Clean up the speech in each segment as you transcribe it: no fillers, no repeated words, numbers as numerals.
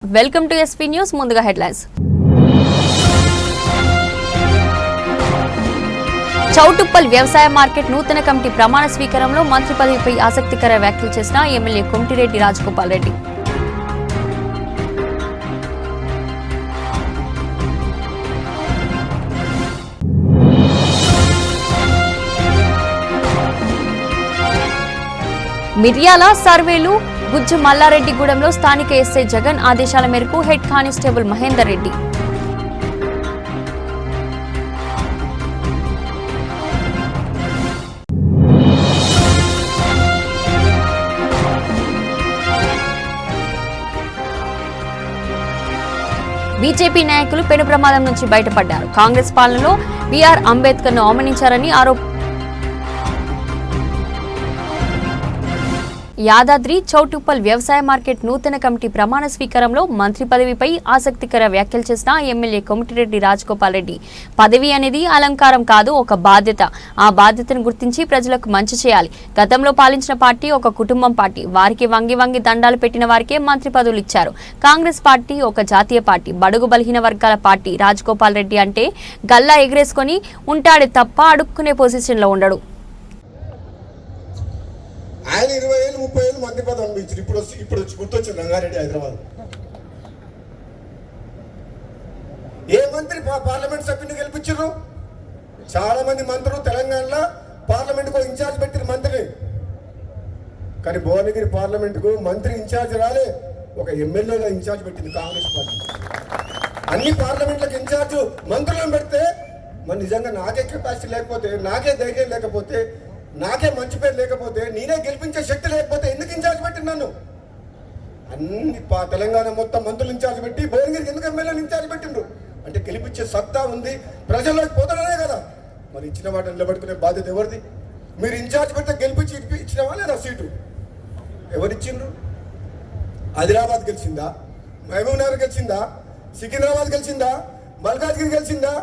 Welcome to SP news. ముందుగా headlines. Choutuppal వ్యవసాయ market నూతన కమిటీ ప్రమాణ స్వీకారంలో మంత్రి పదవిపై ఆసక్తికర వ్యాఖ్యలు చేసిన ఎమ్మెల్యే కొమటిరెడ్డి రాజగోపాల్ రెడ్డి. మిర్యాల సర్వేలు గుజ్జు మల్లారెడ్డిగూడెంలో స్థానిక ఎస్ఐ జగన్ ఆదేశాల మేరకు head constable Mahender Reddy. BJP నాయకులు పెను ప్రమాదం నుంచి బయటపడ్డారు. కాంగ్రెస్ పాలనలో బీఆర్ అంబేద్కర్ ను అవమానించారని ఆరోపణ. యాదాద్రి చౌటుప్పల్ వ్యవసాయ మార్కెట్ నూతన కమిటీ ప్రమాణ స్వీకారంలో మంత్రి పదవిపై ఆసక్తికర వ్యాఖ్యలు చేసిన ఎమ్మెల్యే కొమటిరెడ్డి రాజగోపాల్ రెడ్డి. పదవి అనేది అలంకారం కాదు, ఒక బాధ్యత. ఆ బాధ్యతను గుర్తించి ప్రజలకు మంచి చేయాలి. గతంలో పాలించిన పార్టీ ఒక కుటుంబం పార్టీ. వారికి వంగి దండాలు పెట్టిన వారికే మంత్రి పదవులు ఇచ్చారు. కాంగ్రెస్ పార్టీ ఒక జాతీయ పార్టీ, బడుగు బలహీన వర్గాల పార్టీ. రాజగోపాల్ రెడ్డి అంటే గల్లా ఎగరేసుకొని ఉంటాడే తప్ప అడుక్కునే పొజిషన్లో ఉండడు. ఆయన 20 ఏళ్ళు 30 ఏళ్ళు మంత్రి పదవి అనిపించారు. ఇప్పుడు గుర్తొచ్చింది రంగారెడ్డి హైదరాబాద్. ఏ మంత్రి పార్లమెంట్ సభ్యుని గెలిపించారు? చాలా మంది మంత్రులు తెలంగాణలో పార్లమెంట్కు ఇన్ఛార్జ్ పెట్టిన మంత్రిని. కానీ భువనగిరి పార్లమెంట్కు మంత్రి ఇన్ఛార్జ్ రాలే, ఒక ఎమ్మెల్యేగా ఇన్ఛార్జ్ పెట్టింది కాంగ్రెస్ పార్టీ. అన్ని పార్లమెంట్లకు ఇన్ఛార్జ్ మంత్రులను పెడితే మరి నిజంగా నాకే కెపాసిటీ లేకపోతే, నాకే ధైర్యం లేకపోతే, నాకే మంచి పేరు లేకపోతే, నేనే గెలిపించే శక్తి లేకపోతే ఎందుకు ఇన్ఛార్జ్ పెట్టినాను? అన్ని తెలంగాణ మొత్తం మంత్రులు ఇన్ఛార్జ్ పెట్టి భువనగిరికి ఎందుకు ఎమ్మెల్యేలు ఇన్ఛార్జ్ పెట్టిండ్రు? అంటే గెలిపించే సత్తా ఉంది, ప్రజల్లోకి పోతాడనే కదా. మరి ఇచ్చిన వాటిని నిలబెట్టుకునే బాధ్యత ఎవరిది? మీరు ఇన్ఛార్జ్ పెడితే గెలిపించి ఇచ్చినవా లేదా సీటు? ఎవరిచ్చిండ్రు? ఆదిలాబాద్ గెలిచిందా? మహబూబ్ నగర్ గెలిచిందా? సికింద్రాబాద్ గెలిచిందా? మల్కాజ్గిరి గెలిచిందా?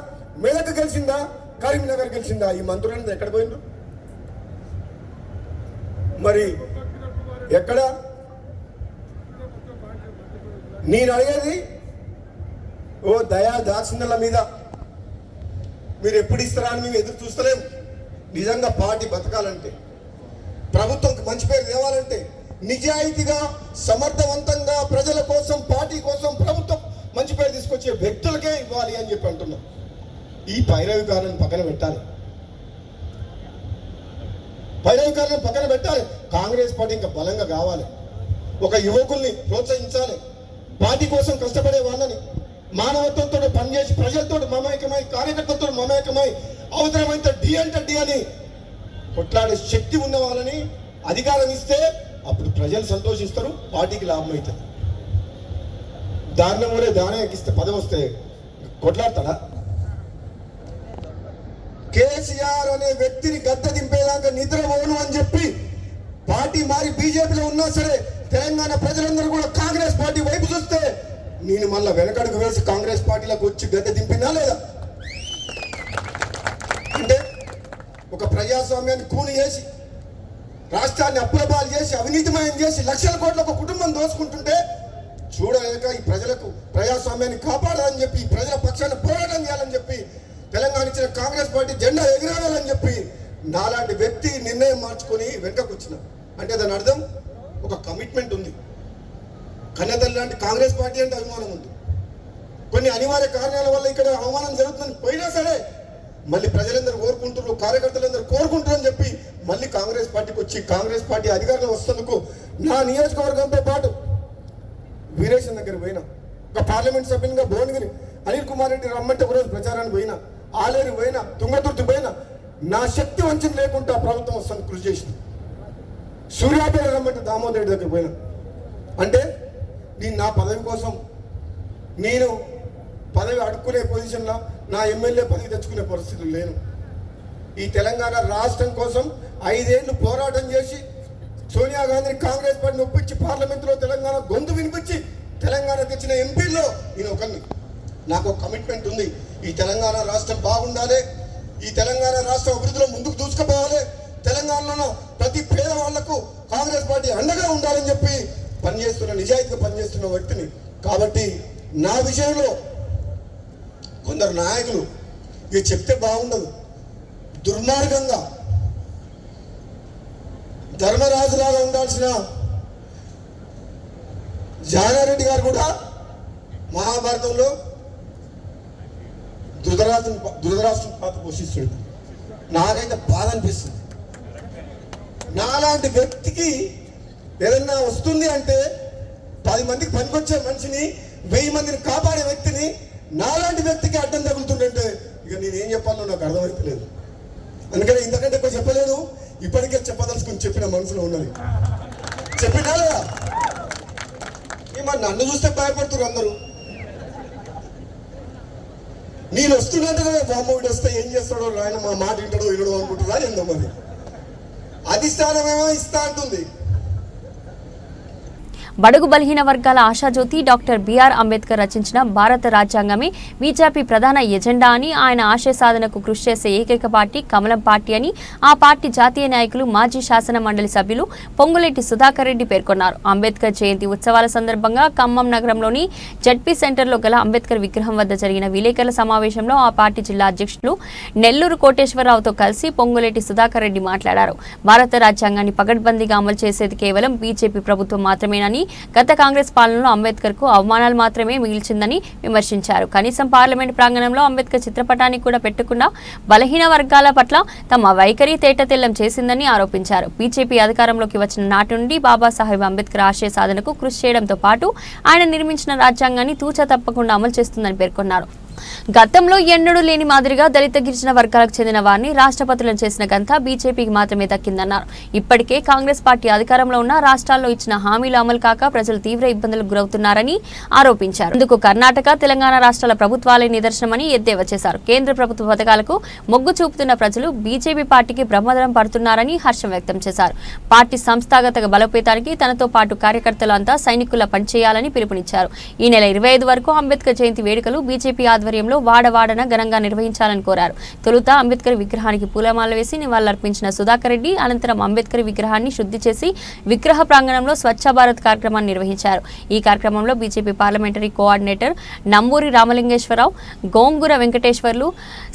మేదక్ గెలిచిందా? కరీంనగర్ గెలిచిందా? ఈ మంత్రులను ఎక్కడ పోయిండ్రు? మరి ఎక్కడ? నేను అడిగేది ఓ దయా దాక్షిణ్యాల మీద మీరు ఎప్పుడు ఇస్తారా అని మేము ఎదురు చూస్తలేము. నిజంగా పార్టీ బతకాలంటే, ప్రభుత్వంకి మంచి పేరు తేవాలంటే, నిజాయితీగా సమర్థవంతంగా ప్రజల కోసం, పార్టీ కోసం, ప్రభుత్వం మంచి పేరు తీసుకొచ్చే వ్యక్తులకే ఇవ్వాలి అని చెప్పి అంటున్నాం. ఈ పైరవికారులను పక్కన పెట్టాలి. పైరవికారులను పక్కన పెట్టాలి. కాంగ్రెస్ పార్టీ ఇంకా బలంగా కావాలి. ఒక యువకుల్ని ప్రోత్సహించాలి. పార్టీ కోసం కష్టపడే వాళ్ళని మానవత్వంతో పనిచేసి ప్రజలతో మమేకమై, కార్యకర్తలతో మమేకమై, అవసరమైతే డి అంటే డి అని కొట్లాడే శక్తి ఉన్న వాళ్ళని అధికారం ఇస్తే అప్పుడు ప్రజలు సంతోషిస్తారు, పార్టీకి లాభం అవుతుంది. దారుణం కూడా దానే ఎక్కిస్తే పదవి వస్తే కొట్లాడతాడా? కేసీఆర్ అనే వ్యక్తిని గద్దె దింపేదాకా నిద్రపోను అని చెప్పి పార్టీ మారి బీజేపీలో ఉన్నా సరే తెలంగాణ ప్రజలందరూ కూడా కాంగ్రెస్ పార్టీ వైపు చూస్తే నేను మళ్ళా వెనకడుగు వేసి కాంగ్రెస్ పార్టీలకు వచ్చి గద్దె దింపినా లేదా? అంటే ఒక ప్రజాస్వామ్యాన్ని కూని చేసి, రాష్ట్రాన్ని అప్పులపాలు చేసి, అవినీతిమయం చేసి, లక్షల కోట్ల ఒక కుటుంబం దోచుకుంటుంటే చూడలేక ఈ ప్రజలకు ప్రజాస్వామ్యాన్ని కాపాడాలని చెప్పి, ఈ ప్రజల పక్షాన్ని పోరాటం చేయాలని చెప్పి, తెలంగాణ ఇచ్చిన కాంగ్రెస్ పార్టీ జెండా ఎగిరేయాలని చెప్పి నాలాంటి వ్యక్తి నిర్ణయం మార్చుకొని వెనుకకు వచ్చిన అంటే దాని అర్థం ఒక కమిట్మెంట్ ఉంది. కన్నతల్లి లాంటి కాంగ్రెస్ పార్టీ అంటే అభిమానం ఉంది. కొన్ని అనివార్య కారణాల వల్ల ఇక్కడ అవమానం జరుగుతుందని పోయినా సరే మళ్ళీ ప్రజలందరూ కోరుకుంటారు, కార్యకర్తలందరూ కోరుకుంటారు అని చెప్పి మళ్ళీ కాంగ్రెస్ పార్టీకి వచ్చి కాంగ్రెస్ పార్టీ అధికారంలో వస్తున్నందుకు నా నియోజకవర్గంతో పాటు వీరేశం దగ్గర పోయినా, ఒక పార్లమెంట్ సభ్యునిగా భువనగిరి అనిల్ కుమార్ రెడ్డి రమ్మంటే ఒకరోజు ప్రచారానికి పోయినా, ఆలేరు పోయినా, తుంగతుర్తి పోయినా, నా శక్తి వంచన లేకుండా ప్రభుత్వం వస్తుంది కృషి చేసింది. సూర్యాపేట రమ్మంటే దామోదర్ రెడ్డి దగ్గర పోయినా. అంటే నేను నా పదవి కోసం, నేను పదవి అడుక్కునే పొజిషన్లో, నా ఎమ్మెల్యే పదవి తెచ్చుకునే పరిస్థితులు లేను. ఈ తెలంగాణ రాష్ట్రం కోసం 5 ఏళ్ళు పోరాటం చేసి సోనియా గాంధీని కాంగ్రెస్ పార్టీని ఒప్పించి పార్లమెంట్లో తెలంగాణ గొంతు వినిపించి తెలంగాణ తెచ్చిన ఎంపీల్లో నేను ఒకరిని. నాకు ఒక కమిట్మెంట్ ఉంది. ఈ తెలంగాణ రాష్ట్రం బాగుండాలి, ఈ తెలంగాణ రాష్ట్రం అభివృద్ధిలో ముందుకు దూసుకుపోవాలి, తెలంగాణలో ప్రతి పేదవాళ్లకు కాంగ్రెస్ పార్టీ అండగా ఉండాలని చెప్పి పనిచేస్తున్న, నిజాయితీగా పనిచేస్తున్న వ్యక్తిని కాబట్టి నా విషయంలో కొందరు నాయకులు ఇది చెప్తే బాగుండదు, దుర్మార్గంగా ధర్మరాజులాగా ఉండాల్సిన జానారెడ్డి గారు కూడా మహాభారతంలో ధృతరాష్ట్రం పాత్ర పోషిస్తుంది. నాకైతే బాధ అనిపిస్తుంది. నాలాంటి వ్యక్తికి ఏదన్నా వస్తుంది అంటే 10 మందికి పనికొచ్చే మనిషిని 1000 మందిని కాపాడే వ్యక్తిని నాలాంటి వ్యక్తికి అడ్డం తగులుతుందంటే ఇక నేనేం చెప్పాలో నాకు అర్థమైతలేదు. అందుకని ఇంతకంటే ఎక్కువ చెప్పలేదు. ఇప్పటికే చెప్పదలుచుకుని చెప్పిన మనసులో ఉన్నది చెప్పినా లేదా? నన్ను చూస్తే భయపడుతున్నారు అందరూ. నేను వస్తున్నట్టు బామ్మ వీడు వస్తే ఏం చేస్తాడో ఆయన మా మాట వింటాడో వినడో అనుకుంటున్నా. ఏందో మరి అధిష్టానమేమో ఇస్తా అంటుంది. బడుగు బలహీన వర్గాల ఆశాజ్యోతి డాక్టర్ బిఆర్ అంబేద్కర్ రచించిన భారత రాజ్యాంగమే బీజేపీ ప్రధాన ఎజెండా అని, ఆయన ఆశయ సాధనకు కృషి చేసే ఏకైక పార్టీ కమలం పార్టీ అని ఆ పార్టీ జాతీయ నాయకులు మాజీ శాసన మండలి సభ్యులు పొంగులేటి సుధాకర్ రెడ్డి పేర్కొన్నారు. అంబేద్కర్ జయంతి ఉత్సవాల సందర్భంగా ఖమ్మం నగరంలోని జడ్పీ సెంటర్లో గల అంబేద్కర్ విగ్రహం వద్ద జరిగిన విలేకరుల సమావేశంలో ఆ పార్టీ జిల్లా అధ్యక్షులు నెల్లూరు కోటేశ్వరరావుతో కలిసి పొంగులేటి సుధాకర్ రెడ్డి మాట్లాడారు. భారత రాజ్యాంగాన్ని పగడ్బందీగా అమలు చేసేది కేవలం బీజేపీ ప్రభుత్వం మాత్రమేనని, గత కాంగ్రెస్ పాలనలో అంబేద్కర్ కు అవమానాలు మాత్రమే మిగిల్చిందని విమర్శించారు. కనీసం పార్లమెంట్ ప్రాంగణంలో అంబేద్కర్ చిత్రపటాన్ని కూడా పెట్టకుండా బలహీన వర్గాల పట్ల తమ వైఖరి తేటతెల్లం చేసిందని ఆరోపించారు. బీజేపీ అధికారంలోకి వచ్చిన నాటి నుండి బాబాసాహెబ్ అంబేద్కర్ ఆశయ సాధనకు కృషి చేయడంతో పాటు ఆయన నిర్మించిన రాజ్యాంగాన్ని తూచా తప్పకుండా అమలు చేస్తుందని పేర్కొన్నారు. గతంలో ఎన్నడూ లేని మాదిరిగా దళిత గిరిజన వర్గాలకు చెందిన వారిని రాష్ట్రపతులను చేసిన ఘనత బీజేపీకి మాత్రమే దక్కిందన్నారు. ఇప్పటికే కాంగ్రెస్ పార్టీ అధికారంలో ఉన్న రాష్ట్రాల్లో ఇచ్చిన హామీలు అమలు కాక ప్రజలు తీవ్ర ఇబ్బందులకు గురవుతున్నారని ఆరోపించారు. ఇందుకు కర్ణాటక, తెలంగాణ రాష్ట్రాల ప్రభుత్వాలే నిదర్శనమని ఎద్దేవా చేశారు. కేంద్ర ప్రభుత్వ పథకాలకు మొగ్గు చూపుతున్న ప్రజలు బీజేపీ పార్టీకి బ్రహ్మదరం పడుతున్నారని హర్షం వ్యక్తం చేశారు. పార్టీ సంస్థాగత బలోపేతానికి తనతో పాటు కార్యకర్తలు అంతా సైనికుల్లా పనిచేయాలని పిలుపునిచ్చారు. ఈ నెల 25 వరకు అంబేద్కర్ జయంతి వేడుకలు బీజేపీ ఆధ్వర్యంలో వాడవాడన ఘనంగా నిర్వహించాలని కోరారు. తొలుత అంబేద్కర్ విగ్రహానికి పూలమాల వేసి నివాళులర్పించిన సుధాకర్ రెడ్డి అనంతరం అంబేద్కర్ విగ్రహాన్ని శుద్ధి చేసి విగ్రహ ప్రాంగణంలో స్వచ్ఛ భారత్ కార్యక్రమాన్ని నిర్వహించారు. ఈ కార్యక్రమంలో BJP parliamentary coordinator Namburi Ramalingeswararao, Gongura Venkateswarlu,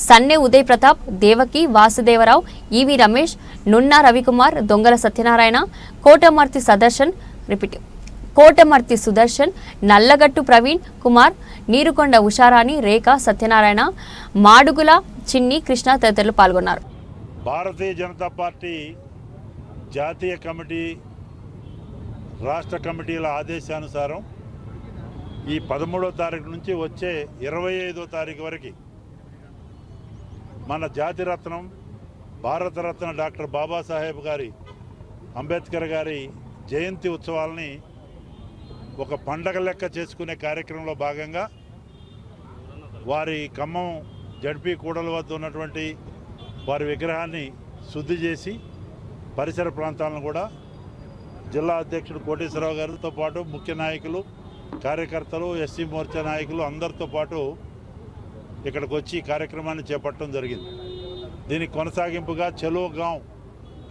Sanne Uday Pratap, Devaki Vasudevarao, E V Ramesh, Nunna Ravikumar, Dongala Satyanarayana, Kotamarthi Sudarshan, Nallagattu Praveen Kumar, Neerukonda Usharani, రేఖ సత్యనారాయణ, మాడుగుల చిన్ని కృష్ణ తదితరులు పాల్గొన్నారు. భారతీయ జనతా పార్టీ జాతీయ కమిటీ, రాష్ట్ర కమిటీల ఆదేశానుసారం ఈ 13వ తారీఖు నుంచి వచ్చే 25వ తారీఖు వరకు మన జాతిరత్నం భారతరత్న డాక్టర్ బాబాసాహెబ్ గారి అంబేద్కర్ గారి జయంతి ఉత్సవాలని ఒక పండగ లెక్క చేసుకునే కార్యక్రమంలో భాగంగా వారి ఖమ్మం జడ్పీ కూడల వద్ద ఉన్నటువంటి వారి విగ్రహాన్ని శుద్ధి చేసి పరిసర ప్రాంతాలను కూడా జిల్లా అధ్యక్షుడు కోటేశ్వరరావు గారితో పాటు ముఖ్య నాయకులు, కార్యకర్తలు, ఎస్సీ మోర్చా నాయకులు అందరితో పాటు ఇక్కడికి వచ్చి ఈ కార్యక్రమాన్ని చేపట్టడం జరిగింది. దీనికి కొనసాగింపుగా చలో గాంవ్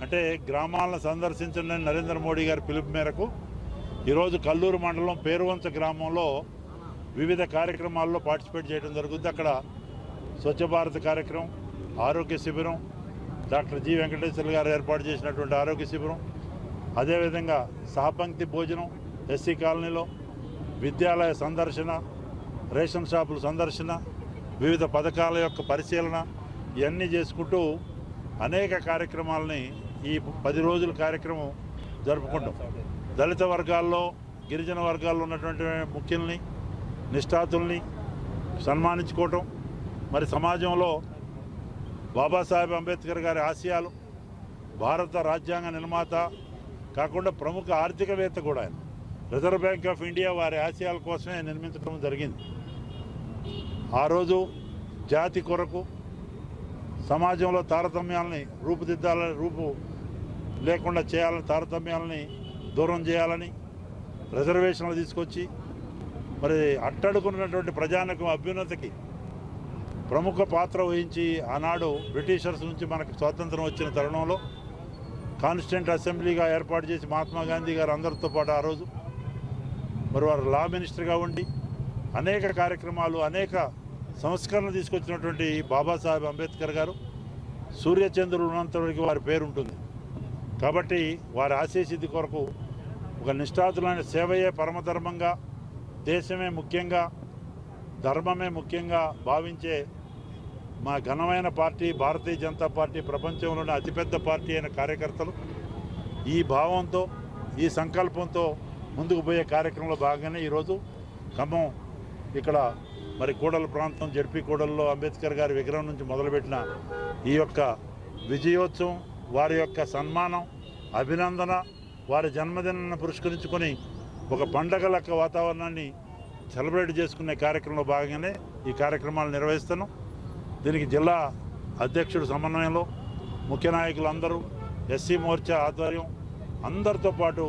అంటే గ్రామాలను సందర్శించిన నరేంద్ర మోడీ గారి పిలుపు మేరకు ఈరోజు కల్లూరు మండలం పేరువంచ గ్రామంలో వివిధ కార్యక్రమాల్లో పార్టిసిపేట్ చేయడం జరుగుతుంది. అక్కడ స్వచ్ఛ భారత్ కార్యక్రమం, ఆరోగ్య శిబిరం, డాక్టర్ జి వెంకటేశ్వర గారు ఏర్పాటు చేసినటువంటి ఆరోగ్య శిబిరం, అదేవిధంగా సహపంక్తి భోజనం ఎస్సీ కాలనీలో, విద్యాలయ సందర్శన, రేషన్ షాపుల సందర్శన, వివిధ పథకాల యొక్క పరిశీలన, ఇవన్నీ చేసుకుంటూ అనేక కార్యక్రమాలని ఈ 10 రోజుల కార్యక్రమం జరుపుకుంటాం. దళిత వర్గాల్లో, గిరిజన వర్గాల్లో ఉన్నటువంటి ముఖ్యుల్ని, నిష్ఠాతుల్ని సన్మానించుకోవటం, మరి సమాజంలో బాబాసాహెబ్ అంబేద్కర్ గారి ఆశయాలు, భారత రాజ్యాంగ నిర్మాత కాకుండా ప్రముఖ ఆర్థికవేత్త కూడా ఆయన, రిజర్వ్ బ్యాంక్ ఆఫ్ ఇండియా వారి ఆశయాల కోసమే నిర్మించడం జరిగింది. ఆ రోజు జాతి కొరకు సమాజంలో తారతమ్యాలని రూపు లేకుండా చేయాలని, తారతమ్యాలని దూరం చేయాలని రిజర్వేషన్లు తీసుకొచ్చి మరి అట్టడుకున్నటువంటి ప్రజానికం అభ్యున్నతికి ప్రముఖ పాత్ర వహించి ఆనాడు బ్రిటిషర్స్ నుంచి మనకు స్వాతంత్రం వచ్చిన తరుణంలో కాన్స్టిట్యూంట్ అసెంబ్లీగా ఏర్పాటు చేసి మహాత్మా గాంధీ గారు అందరితో పాటు ఆ రోజు మరి వారు లా మినిస్టర్గా ఉండి అనేక కార్యక్రమాలు అనేక సంస్కరణలు తీసుకొచ్చినటువంటి బాబాసాహెబ్ అంబేద్కర్ గారు సూర్యచంద్రుడు ఉన్నంతవరకు వారి పేరు ఉంటుంది. కాబట్టి వారి ఆశయసిద్ధి కొరకు ఒక నిష్ఠాతులైన సేవయే పరమధర్మంగా, దేశమే ముఖ్యంగా, ధర్మమే ముఖ్యంగా భావించే మా ఘనమైన పార్టీ భారతీయ జనతా పార్టీ, ప్రపంచంలోనే అతిపెద్ద పార్టీ అయిన కార్యకర్తలు ఈ భావంతో, ఈ సంకల్పంతో ముందుకు పోయే కార్యక్రమంలో భాగంగానే ఈరోజు ఖమ్మం ఇక్కడ మరి కూడల ప్రాంతం జడ్పీ కూడల్లో అంబేద్కర్ గారి విగ్రహం నుంచి మొదలుపెట్టిన ఈ యొక్క విజయోత్సవం, వారి యొక్క సన్మానం, అభినందన, వారి జన్మదినాన్ని పురస్కరించుకొని ఒక పండగ లెక్క వాతావరణాన్ని సెలబ్రేట్ చేసుకునే కార్యక్రమంలో భాగంగానే ఈ కార్యక్రమాలు నిర్వహిస్తున్నాం. దీనికి జిల్లా అధ్యక్షుడు సమన్వయంలో ముఖ్య నాయకులందరూ, ఎస్సీ మోర్చా ఆధ్వర్యం అందరితో పాటు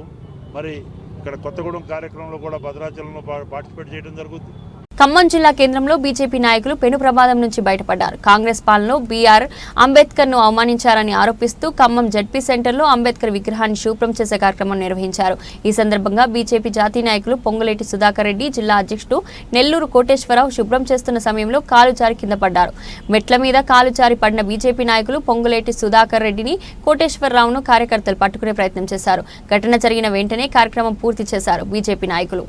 మరి ఇక్కడ కొత్తగూడెం కార్యక్రమంలో కూడా భద్రాచలంలో పార్టిసిపేట్ చేయడం జరుగుతుంది. ఖమ్మం జిల్లా కేంద్రంలో బీజేపీ నాయకులు పెను ప్రమాదం నుంచి బయటపడ్డారు. కాంగ్రెస్ పాలనలో బీఆర్ అంబేద్కర్ ను అవమానించారని ఆరోపిస్తూ ఖమ్మం జడ్పీ సెంటర్లో అంబేద్కర్ విగ్రహాన్ని శుభ్రం చేసే కార్యక్రమం నిర్వహించారు. ఈ సందర్భంగా బీజేపీ జాతీయ నాయకులు పొంగులేటి సుధాకర్ రెడ్డి, జిల్లా అధ్యక్షుడు నెల్లూరు కోటేశ్వరరావు శుభ్రం చేస్తున్న సమయంలో కాలు జారి కింద పడ్డారు. మెట్ల మీద కాలు జారి పడిన బీజేపీ నాయకులు పొంగులేటి సుధాకర్ రెడ్డిని, కోటేశ్వరరావును కార్యకర్తలు పట్టుకునే ప్రయత్నం చేశారు. ఘటన జరిగిన వెంటనే కార్యక్రమం పూర్తి చేశారు బీజేపీ నాయకులు.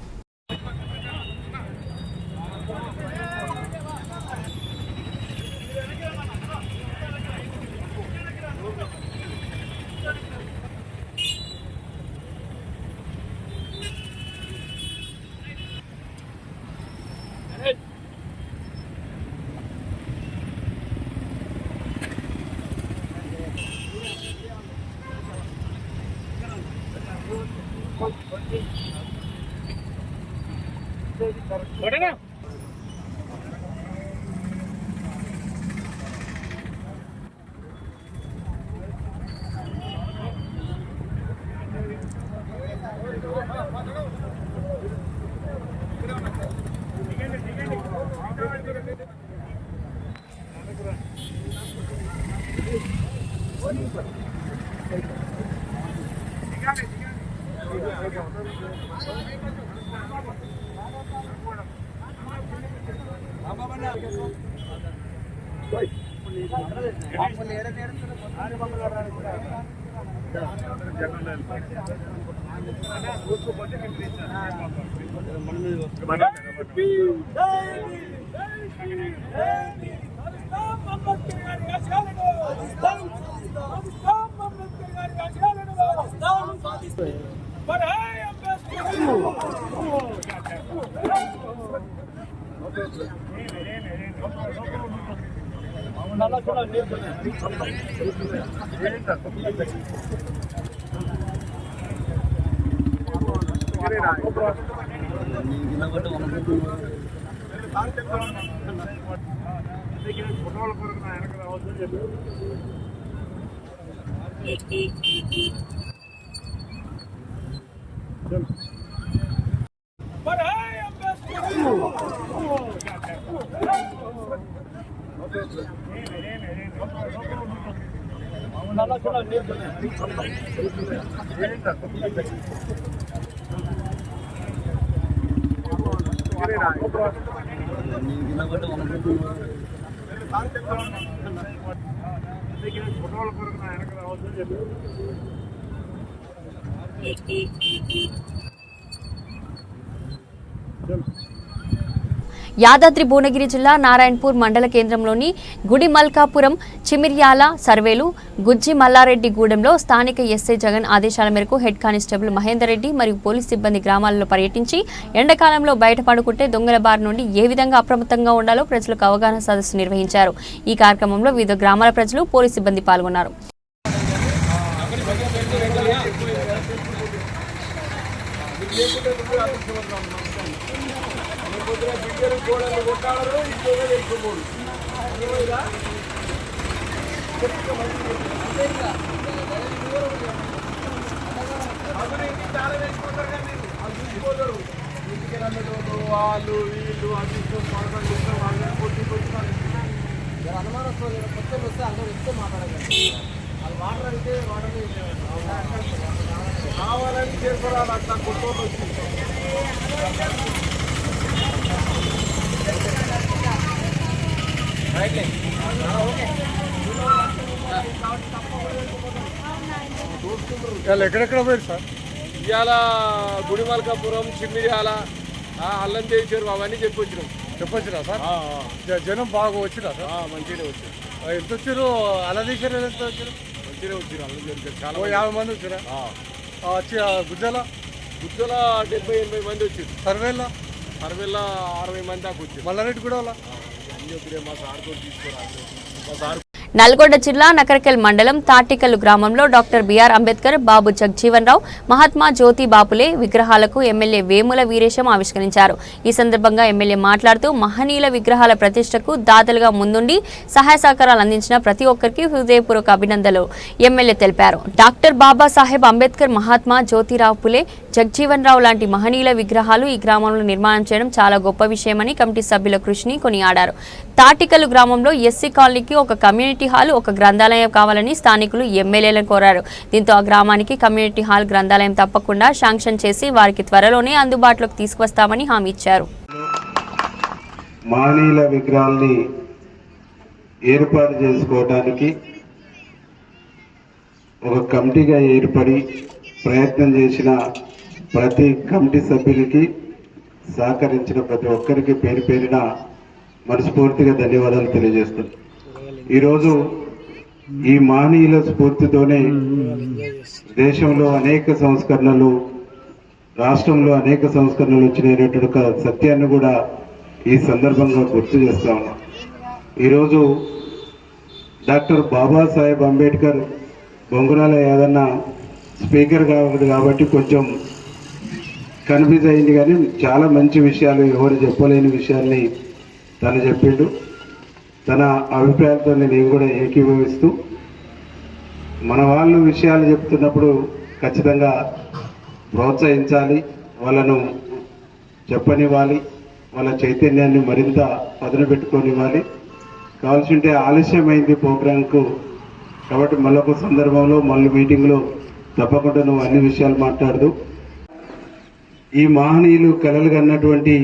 యాదాద్రి భువనగిరి జిల్లా నారాయణపూర్ మండల కేంద్రంలోని గుడిమల్కాపురం, చిమిర్యాల, సర్వేలు, గుజ్జి మల్లారెడ్డి గూడెంలో స్థానిక ఎస్ఐ జగన్ ఆదేశాల మేరకు హెడ్ కానిస్టేబుల్ మహేందర్ రెడ్డి మరియు పోలీస్ సిబ్బంది గ్రామాలలో పర్యటించి ఎండాకాలంలో బయట పడుకుంటే దొంగల బారి నుండి ఏ విధంగా అప్రమత్తంగా ఉండాలో ప్రజలకు అవగాహన సదస్సు నిర్వహించారు. ఈ కార్యక్రమంలో వివిధ గ్రామాల ప్రజలు, పోలీస్ సిబ్బంది పాల్గొన్నారు. వాళ్ళు వీళ్ళు అనుమానస్తులు కొత్త వస్తే అందరూ ఎక్కువ మాట్లాడగలరు. కావాలని చేస్తున్నారు అట్లా కొట్టుకొని వచ్చింది. ఎక్కడెక్కడ పోయారు సార్? ఇవాళ గుడిమల్కాపురం, చిమ్మిర్యాల, అల్లందేవి చెరువు అవన్నీ చెప్పొచ్చినాం. చెప్పొచ్చినా సార్? జనం బాగా వచ్చినా సార్? మంచిగానే వచ్చారు. ఎంత వచ్చారు? అలా తీసారు ఎంత వచ్చారు? మంచిగానే వచ్చారు. అల్లందేవి చాలా 50 మంది వచ్చారా? వచ్చి గుజ్జల గుర్తుల 70-80 మంది వచ్చారు. సర్వేలో 60 మంది దాకా వచ్చారు. మల్లారెడ్డి కూడా అన్ని వద్దులే, మా సార్తో తీసుకురాదు. మా సార్ నల్గొండ జిల్లా నకరకెల్ మండలం తాటికల్లు గ్రామంలో డాక్టర్ బిఆర్ అంబేద్కర్, బాబు జగజీవన్ రావు, మహాత్మా జ్యోతి బాపులే విగ్రహాలకు ఎమ్మెల్యే వేముల వీరేశం ఆవిష్కరించారు. ఈ సందర్భంగా ఎమ్మెల్యే మాట్లాడుతూ మహనీయుల విగ్రహాల ప్రతిష్టకు దాతలుగా ముందుండి సహాయ సహకారాలు అందించిన ప్రతి ఒక్కరికి హృదయపూర్వక అభినందనలు ఎమ్మెల్యే తెలిపారు. డాక్టర్ బాబాసాహెబ్ అంబేద్కర్, మహాత్మా జ్యోతిరావు పులే, జగజీవన్ రావు లాంటి మహనీయుల విగ్రహాలు ఈ గ్రామంలో నిర్మాణం చేయడం చాలా గొప్ప విషయమని కమిటీ సభ్యుల కృషిని కొనియాడారు. తాటికల్లు గ్రామంలో ఎస్సీ కాలనీకి ఒక కమ్యూనిటీ హాల్, ఒక గ్రంథాలయం కావాలని స్థానికులు ఎమ్మెల్యేలను కోరారు. దీంతో ఆ గ్రామానికి కమ్యూనిటీ హాల్, గ్రంథాలయం తప్పకుండా శాంక్షన్ చేసి వారికి త్వరలోనే అందుబాటులోకి తీసుకువస్తామని హామీ ఇచ్చారు. మహనీయుల విగ్రహాల్ని ఏర్పాటు చేసుకోవడానికి ఒక కమిటీగా ఏర్పడి ప్రయత్నం చేసిన ప్రతి కమిటీ సభ్యులకి, సహకరించిన ప్రతి ఒక్కరికి పేరు పేరిన మనస్ఫూర్తిగా ధన్యవాదాలు తెలియజేస్తున్నాను. ఈరోజు ఈ మహనీయుల స్ఫూర్తితోనే దేశంలో అనేక సంస్కరణలు, రాష్ట్రంలో అనేక సంస్కరణలు వచ్చినటువంటి ఒక సత్యాన్ని కూడా ఈ సందర్భంగా గుర్తు చేస్తా ఉన్నాం. ఈరోజు డాక్టర్ బాబాసాహెబ్ అంబేద్కర్ బొంగురాల ఏదన్నా స్పీకర్ కాబట్టి కొంచెం కన్ఫ్యూజ్ అయింది, కానీ చాలా మంచి విషయాలు, ఎవరు చెప్పలేని విషయాల్ని తను చెప్పిండు. తన అభిప్రాయాలతో నేను కూడా ఏకీభవిస్తూ, మన వాళ్ళు విషయాలు చెప్తున్నప్పుడు ఖచ్చితంగా ప్రోత్సహించాలి, వాళ్ళను చెప్పనివ్వాలి, వాళ్ళ చైతన్యాన్ని మరింత పదును పెట్టుకొనివ్వాలి. కావాల్సి ఉంటే ఆలస్యమైంది ప్రోగ్రాంకు, కాబట్టి మళ్ళొక సందర్భంలో మళ్ళీ మీటింగ్లో తప్పకుండా నువ్వు అన్ని విషయాలు మాట్లాడదు. ఈ మహనీయులు కలలు కన్నటువంటి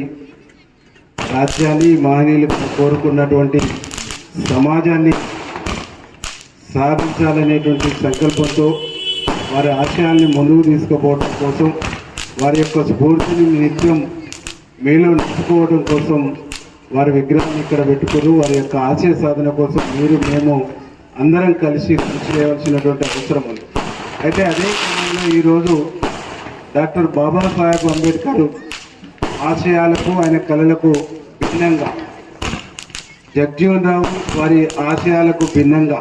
రాజ్యాన్ని, మహనీయులు కోరుకున్నటువంటి సమాజాన్ని సాధించాలనేటువంటి సంకల్పంతో వారి ఆశయాల్ని ముందుకు తీసుకుపోవడం కోసం, వారి యొక్క స్ఫూర్తిని నిత్యం మీలో నిలుపుకోవడం కోసం వారి విగ్రహాన్ని ఇక్కడ పెట్టుకుని వారి యొక్క ఆశయ సాధన కోసం మేము అందరం కలిసి కృషి చేయవలసినటువంటి అవసరం ఉంది. అయితే అదే క్రమంలో ఈరోజు డాక్టర్ బాబాసాహెబ్ అంబేద్కర్ ఆశయాలకు, ఆయన కళలకు భిన్నంగా, జగజీవన్ రావు వారి ఆశయాలకు భిన్నంగా,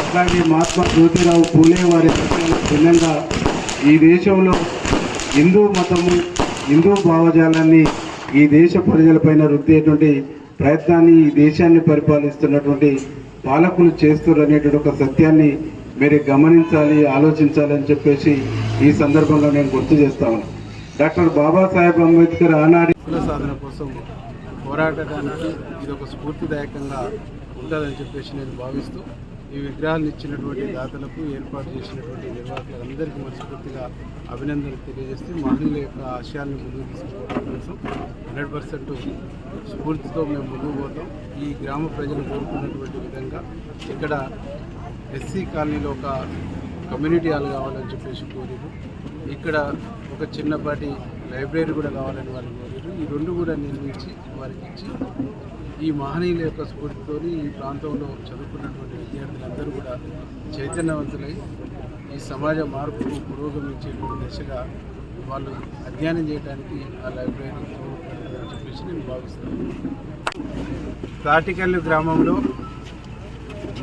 అట్లాగే మహాత్మా జ్యోతిరావు పూలే వారి ఆశయాలకు భిన్నంగా ఈ దేశంలో హిందూ మతము, హిందూ భావజాలాన్ని ఈ దేశ ప్రజలపైన రుద్దేటువంటి ప్రయత్నాన్ని ఈ దేశాన్ని పరిపాలిస్తున్నటువంటి పాలకులు చేస్తున్నటువంటి ఒక సత్యాన్ని మీరు గమనించాలి, ఆలోచించాలని చెప్పేసి ఈ సందర్భంగా నేను గుర్తు చేస్తా ఉన్నాను. డాక్టర్ బాబాసాహెబ్ అంబేద్కర్ ఆనాటి కుల సాధన కోసం పోరాడటానికి ఇది ఒక స్ఫూర్తిదాయకంగా ఉంటుందని చెప్పేసి నేను భావిస్తూ, ఈ విగ్రహాలను ఇచ్చినటువంటి దాతలకు, ఏర్పాటు చేసినటువంటి నిర్వాహకులందరికీ మనస్ఫూర్తిగా అభినందనలు తెలియజేస్తూ, మహనీయుల యొక్క ఆశయాలను ముందుకు తీసుకోవడం కోసం 100% స్ఫూర్తితో మేము ముందుకు పోతాం. ఈ గ్రామ ప్రజలు కోరుకున్నటువంటి విధంగా ఇక్కడ ఎస్సీ కాలనీలో ఒక కమ్యూనిటీ హాల్ కావాలని చెప్పేసి కోరారు. ఇక్కడ ఒక చిన్నపాటి లైబ్రరీ కూడా కావాలని వాళ్ళు కోరారు. ఈ రెండు కూడా నిర్మించి వారికి ఇచ్చి, ఈ మహనీయుల యొక్క స్ఫూర్తితో ఈ ప్రాంతంలో చదువుకున్నటువంటి విద్యార్థులందరూ కూడా చైతన్యవంతులై ఈ సమాజ మార్పుకు పురోగమించేటువంటి దిశగా వాళ్ళు అధ్యయనం చేయడానికి ఆ లైబ్రరీ అని చెప్పేసి నేను భావిస్తున్నాను. తాటికల్లు గ్రామంలో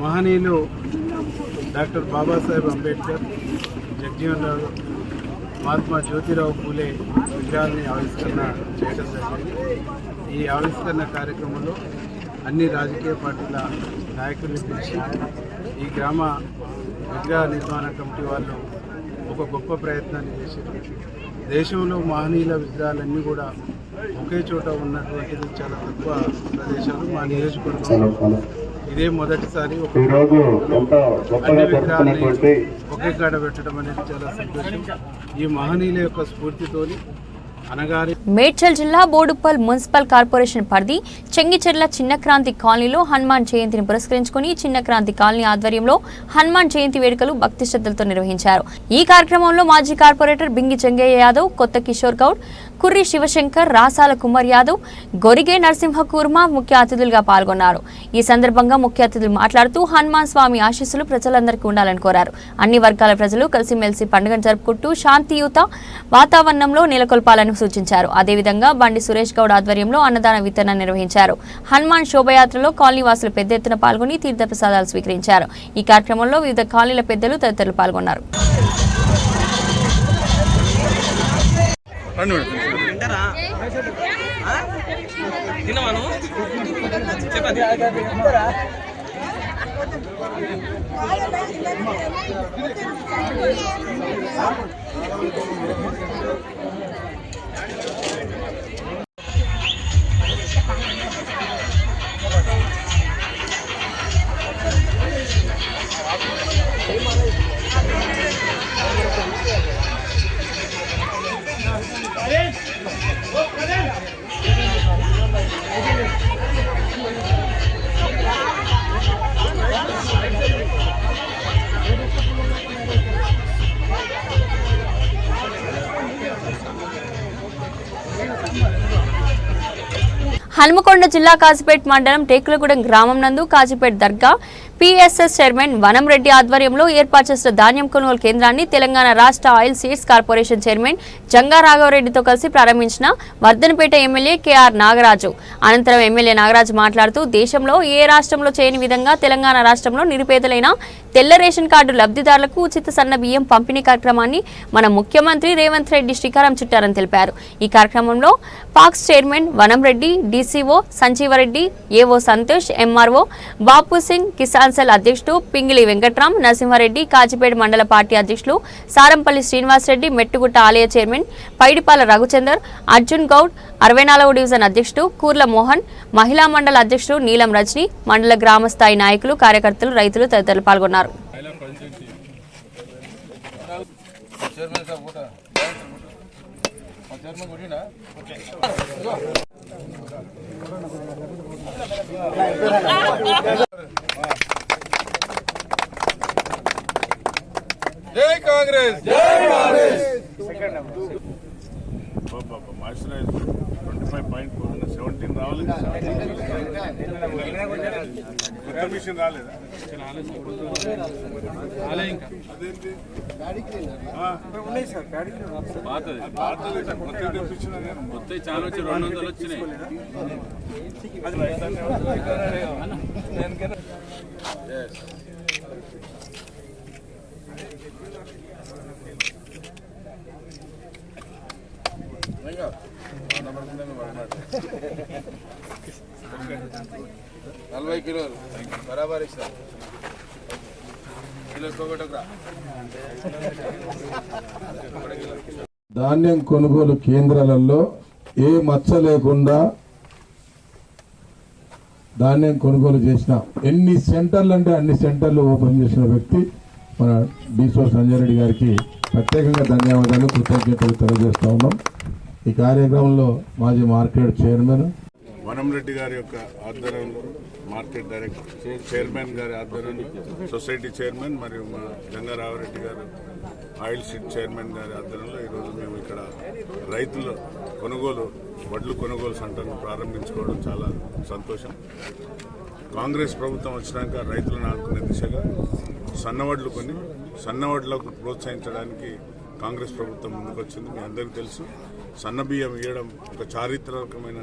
మహనీయులు డాక్టర్ బాబాసాహెబ్ అంబేద్కర్, జగజీవన్ రావు, మహాత్మా జ్యోతిరావు పూలే విగ్రహాన్ని ఆవిష్కరణ చేయడం జరిగింది. ఈ ఆవిష్కరణ కార్యక్రమంలో అన్ని రాజకీయ పార్టీల నాయకుల్ని పిలిచి ఈ గ్రామ విగ్రహ నిర్మాణ కమిటీ వాళ్ళు ఒక గొప్ప ప్రయత్నాన్ని చేశారు. దేశంలో మహనీయుల విగ్రహాలన్నీ కూడా ఒకే చోట ఉన్నటువంటిది చాలా తక్కువ ప్రదేశాలు. మా నియోజకవర్గంలో ఇదే మొదటిసారి ఈరోజు ఎంతో అన్ని గొప్పగా విగ్రహాలని జరుపుకున్నటువంటి ఒకే కాడ పెట్టడం అనేది చాలా సంతోషం. ఈ మహనీయుల యొక్క స్ఫూర్తితోని అనగారి మేడ్చల్ జిల్లా బోడుప్పల్ మున్సిపల్ కార్పొరేషన్ పరిధి చెంగిచెర్ల చిన్నక్రాంతి కాలనీలో హనుమాన్ జయంతిని పురస్కరించుకుని చిన్నక్రాంతి కాలనీ ఆధ్వర్యంలో హనుమాన్ జయంతి వేడుకలు భక్తి శ్రద్ధలతో నిర్వహించారు. ఈ కార్యక్రమంలో మాజీ కార్పొరేటర్ బింగి చెంగయ్య యాదవ్, కొత్త కిషోర్ గౌడ్, కుర్రి శివశంకర్, రాసాల కుమార్ యాదవ్, గొరిగే నరసింహ కుర్మ ముఖ్య అతిథులుగా పాల్గొన్నారు. ఈ సందర్భంగా ముఖ్య అతిథులు మాట్లాడుతూ హనుమాన్ స్వామి ఆశీస్సులు ప్రజలందరికీ ఉండాలని కోరారు. అన్ని వర్గాల ప్రజలు కలిసిమెలిసి పండుగను జరుపుకుంటూ శాంతియుత వాతావరణంలో నెలకొల్పాలని సూచించారు. అదేవిధంగా బండి సురేష్ గౌడ్ ఆధ్వర్యంలో అన్నదాన వితరణ నిర్వహించారు. హనుమాన్ శోభయాత్రలో కాలనీ వాసులు పెద్ద ఎత్తున పాల్గొని తీర్థప్రసాదాలు స్వీకరించారు. ఈ కార్యక్రమంలో వివిధ కాలనీల పెద్దలు తదితరులు పాల్గొన్నారు. హనుమకొండ జిల్లా కాజీపేట్ మండలం టేకులగూడెం గ్రామం నందు కాజీపేట్ దర్గా పిఎస్ఎస్ చైర్మన్ వనం రెడ్డి ఆధ్వర్యంలో ఏర్పాటు చేసిన ధాన్యం కొనుగోలు కేంద్రాన్ని తెలంగాణ రాష్ట్ర oil seeds corporation chairman Janga రాఘవరెడ్డితో కలిసి ప్రారంభించిన వర్ధనపేట ఎమ్మెల్యే కెఆర్ నాగరాజు. అనంతరం ఎమ్మెల్యే నాగరాజు మాట్లాడుతూ దేశంలో ఏ రాష్ట్రంలో చేయని విధంగా తెలంగాణ రాష్ట్రంలో నిరుపేదలైన తెల్ల రేషన్ కార్డు లబ్ధిదారులకు ఉచిత సన్న బియ్యం పంపిణీ కార్యక్రమాన్ని మన ముఖ్యమంత్రి రేవంత్ రెడ్డి శ్రీకారం చుట్టారని తెలిపారు. ఈ కార్యక్రమంలో PACS chairman Vanam Reddy, DCO Sanjeev Reddy, AO Santosh, MRO Bapu Singh, Kisan cell అధ్యక్షుడు పింగిలి వెంకట్రామ్, నరసింహారెడ్డి, కాజీపేట మండల పార్టీ అధ్యక్షులు సారంపల్లి శ్రీనివాసరెడ్డి, మెట్టుగుట్ట ఆలయ చైర్మన్ పైడిపాల రఘుచందర్, అర్జున్ గౌడ్, 64వ డివిజన్ అధ్యక్షుడు కూర్ల మోహన్, మహిళా మండల అధ్యక్షుడు నీలం రజని, మండల గ్రామ స్థాయి నాయకులు, కార్యకర్తలు, రైతులు తదితరులు పాల్గొన్నారు. జై కాంగ్రెస్, జై కాంగ్రెస్. మాయిశ్చరైజ్ 25.4 17 రావాలి. మిషన్ రాలేదా? మొత్తం చాలా వచ్చి 200 వచ్చినాయి. నలభై కిలోలు బరాబర్ ఇస్తా. ధాన్యం కొనుగోలు కేంద్రాలలో ఏ మచ్చ లేకుండా ధాన్యం కొనుగోలు చేసిన ఎన్ని సెంటర్లు అంటే అన్ని సెంటర్లు ఓపెన్ చేసిన వ్యక్తి మన డీసీఓ సంజయ్ రెడ్డి గారికి ప్రత్యేకంగా ధన్యవాదాలు, కృతజ్ఞతలు తెలియజేస్తా ఉన్నాం. ఈ కార్యక్రమంలో మాజీ మార్కెట్ చైర్మన్ వనం రెడ్డి గారి యొక్క ఆధ్వర్యంలో, మార్కెట్ డైరెక్టర్ చైర్మన్ గారి ఆధ్వర్యంలో, సొసైటీ చైర్మన్ మరియు మా జంగారావరెడ్డి గారు ఆయిల్ సీడ్ చైర్మన్ గారి ఆధ్వర్యంలో ఈరోజు మేము ఇక్కడ రైతుల కొనుగోలు వడ్లు కొనుగోలు సెంటర్ను ప్రారంభించుకోవడం చాలా సంతోషం. కాంగ్రెస్ ప్రభుత్వం వచ్చినాక రైతులను ఆదుకునే దిశగా సన్నవడ్లు కొని సన్నవడ్లకు ప్రోత్సహించడానికి కాంగ్రెస్ ప్రభుత్వం ముందుకొచ్చింది. మీ అందరికీ తెలుసు, సన్నబియ్యం ఇవ్వడం ఒక చారిత్రాత్మకమైన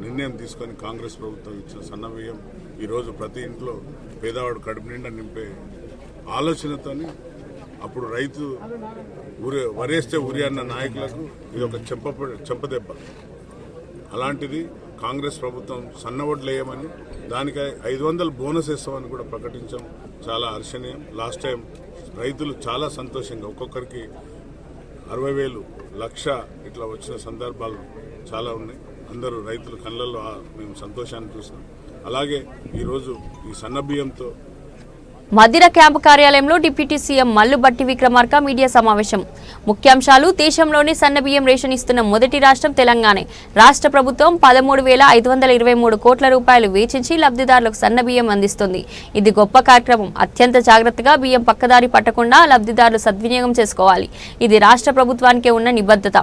నిర్ణయం తీసుకొని కాంగ్రెస్ ప్రభుత్వం ఇచ్చిన సన్నబియ్యం ఈరోజు ప్రతి ఇంట్లో పేదవాడు కడుపు నిండా నింపే ఆలోచనతోని అప్పుడు రైతు వరేస్తే ఉరి అన్న నాయకులకు ఇది ఒక చెంపదెబ్బ. అలాంటిది కాంగ్రెస్ ప్రభుత్వం సన్నవడ్లు వేయమని దానికి 500 బోనస్ ఇస్తామని కూడా ప్రకటించాం. చాలా హర్షణీయం. లాస్ట్ టైం రైతులు చాలా సంతోషంగా ఒక్కొక్కరికి 60,000, 1,00,000 ఇట్లా వచ్చిన సందర్భాలు చాలా ఉన్నాయి. అందరూ రైతుల కళ్ళల్లో మేము సంతోషాన్ని చూసినాం. అలాగే ఈరోజు ఈ సన్నబియ్యంతో మధిర క్యాంపు కార్యాలయంలో డిప్యూటీ సీఎం మల్లు బట్టి విక్రమార్క మీడియా సమావేశం. ముఖ్యాంశాలు: దేశంలోని సన్నబియ్యం రేషన్ ఇస్తున్న మొదటి రాష్ట్రం తెలంగాణ. రాష్ట్ర ప్రభుత్వం 13,523 కోట్ల రూపాయలు వేచించి లబ్ధిదారులకు సన్నబియ్యం అందిస్తుంది. ఇది గొప్ప కార్యక్రమం. అత్యంత జాగ్రత్తగా బియ్యం పక్కదారి పట్టకుండా లబ్ధిదారులు సద్వినియోగం చేసుకోవాలి. ఇది రాష్ట్ర ప్రభుత్వానికే ఉన్న నిబద్ధత.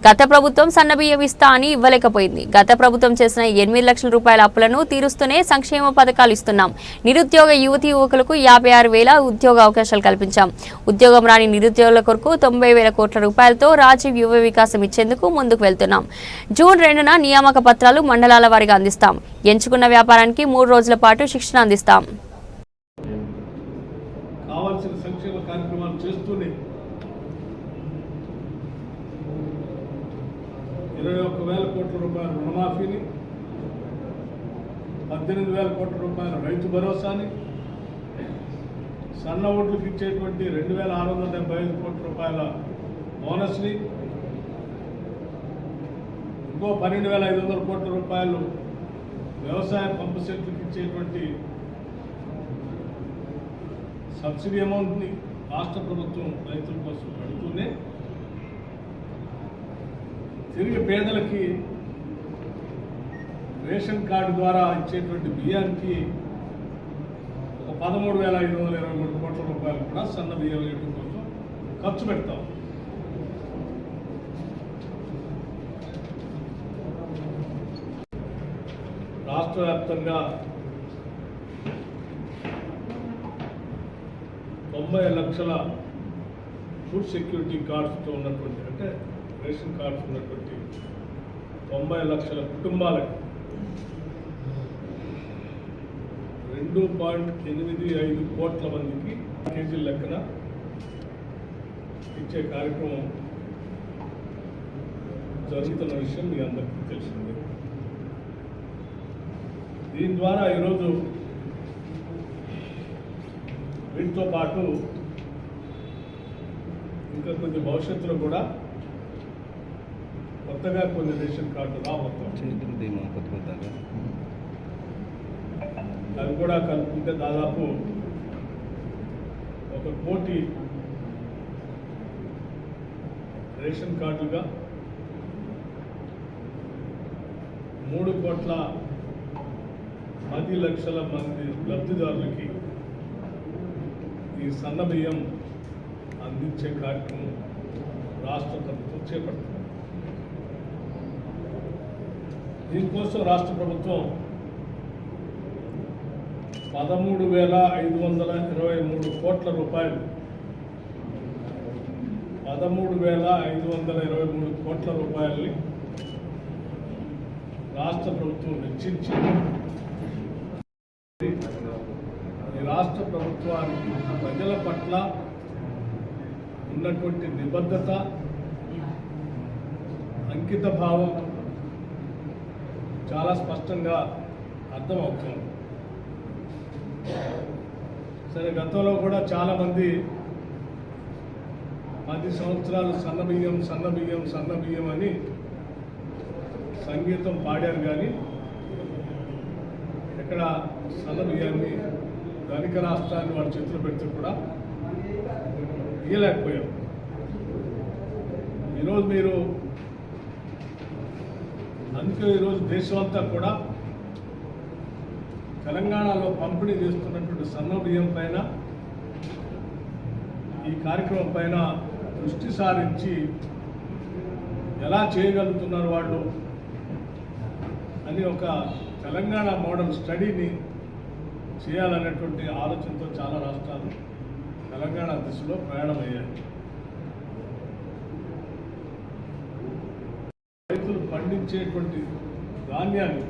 గత ప్రభుత్వం సన్నబియ్యం ఇస్తా అని ఇవ్వలేకపోయింది. గత ప్రభుత్వం చేసిన 8 లక్షల రూపాయల అప్పులను తీరుస్తూనే సంక్షేమ పథకాలు ఇస్తున్నాం. నిరుద్యోగ యువతీ యువకులకు 56,000 ఉద్యోగ అవకాశాలు కల్పించాం. ఉద్యోగం రాని నిరుద్యోగుల కొరకు 90,000 కోట్ల రూపాయలతో రాజీవ్ యువ వికాసం ఇచ్చేందుకు ముందుకు వెళ్తున్నాం. జూన్ 2న నియామక పత్రాలు మండలాల వారీగా అందిస్తాం. ఎంచుకున్న వ్యాపారానికి 3 రోజుల పాటు శిక్షణ అందిస్తాం. కావాల్సిన సంక్షేమ కార్యక్రమాలు చేస్తూనే 21,000 కోట్ల రూపాయల రుణమాఫీని, 18,000 కోట్ల రూపాయల రైతు భరోసాని, సన్న ఓట్లకు ఇచ్చేటువంటి 2,675 కోట్ల రూపాయల బోనస్ని, ఇంకో 12,500 కోట్ల రూపాయలు వ్యవసాయ పంపు సెట్లకు ఇచ్చేటువంటి సబ్సిడీ అమౌంట్ని రాష్ట్ర ప్రభుత్వం రైతుల కోసం పెడుతూనే తిరిగి పేదలకి రేషన్ కార్డు ద్వారా ఇచ్చేటువంటి బియ్యానికి 13,523 కోట్ల రూపాయలు కూడా సన్న బియ్యం వేయడం కోసం ఖర్చు పెడతాం. రాష్ట్ర వ్యాప్తంగా 90 లక్షల ఫుడ్ సెక్యూరిటీ కార్డ్స్తో ఉన్నటువంటి, అంటే రేషన్ కార్డ్స్ ఉన్నటువంటి 90 లక్షల కుటుంబాలకు 2.85 కోట్ల మందికి కేజీల లెక్కన ఇచ్చే కార్యక్రమం జరుగుతున్న విషయం మీ అందరికీ తెలిసిందే. దీని ద్వారా ఈరోజు వీటితో పాటు ఇంకా కొన్ని భవిష్యత్తులో కూడా కొత్తగా కొన్ని రేషన్ కార్డు రాబోతాం. అవి కూడా కలుపుకుంటే దాదాపు 1 కోటి రేషన్ కార్డులుగా 3,10 లక్షల మంది లబ్ధిదారులకి ఈ సన్న బియ్యం అందించే కార్యక్రమం రాష్ట్ర ప్రభుత్వం చేపడుతుంది. దీనికోసం రాష్ట్ర ప్రభుత్వం 13,523 కోట్ల రూపాయలు 13,523 కోట్ల రూపాయలని రాష్ట్ర ప్రభుత్వం వెచ్చించి ఈ రాష్ట్ర ప్రభుత్వానికి ప్రజల పట్ల ఉన్నటువంటి నిబద్ధత, అంకిత భావం చాలా స్పష్టంగా అర్థమవుతుంది. సరే, గతంలో కూడా చాలామంది 10 సంవత్సరాలు సన్నబియ్యం సన్నబియ్యం సన్నబియ్యం అని సంగీతం పాడారు, కానీ ఎక్కడ సన్నబియ్యాన్ని ధనిక రాష్ట్రాన్ని వాళ్ళ చేతులు పెడితే కూడా ఇయ్యలేకపోయారు. ఈరోజు మీరు అందుకే ఈరోజు దేశమంతా కూడా తెలంగాణలో పంపిణీ చేస్తున్నటువంటి సన్న బియ్యం పైన, ఈ కార్యక్రమం పైన దృష్టి సారించి ఎలా చేయగలుగుతున్నారు వాళ్ళు అని ఒక తెలంగాణ మోడల్ స్టడీని చేయాలనేటువంటి ఆలోచనతో చాలా రాష్ట్రాలు తెలంగాణ దిశలో ప్రయాణమయ్యాయి. రైతులు పండించేటువంటి ధాన్యాన్ని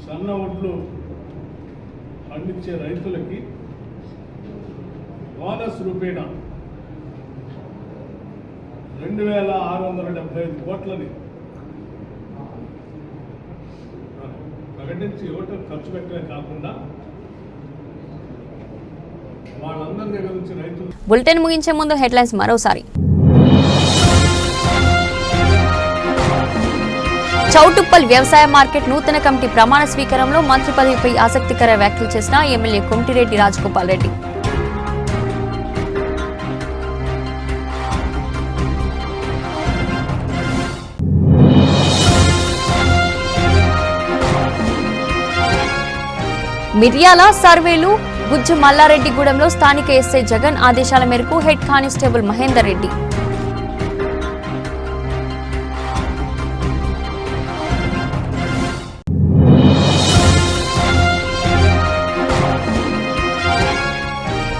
సన్న ఒడ్లు పండించే రైతులకి బోనస్ రూపేణా 2,675 కోట్లని ప్రకటించి ఇవ్వటం ఖర్చు పెట్టడమే కాకుండా వాళ్ళందరి దగ్గర నుంచి రైతులు. బులెటిన్ ముగించే ముందు హెడ్లైన్స్ మరోసారి. చౌటుప్పల్ వ్యవసాయ మార్కెట్ నూతన కమిటీ ప్రమాణ స్వీకారంలో మంత్రి పదవిపై ఆసక్తికర వ్యాఖ్యలు చేసిన ఎమ్మెల్యే కోమటిరెడ్డి రాజగోపాల్ రెడ్డి. మిర్యాల సర్వేలు గుజ్జు మల్లారెడ్డిగూడెంలో స్థానిక ఎస్ఐ జగన్ ఆదేశాల మేరకు head constable Mahender Reddy.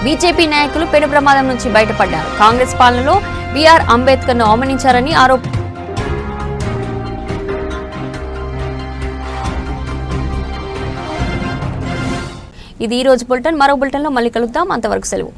BJP నాయకులు పెను ప్రమాదం నుంచి బయటపడ్డారు. కాంగ్రెస్ పాలనలో బీఆర్ అంబేద్కర్ ను అవమానించారని ఆరోపణ. ఇది ఈ రోజు బులెటిన్. మరో బులెటిన్లో మళ్ళీ కలుద్దాం. అంతవరకు సెలవు.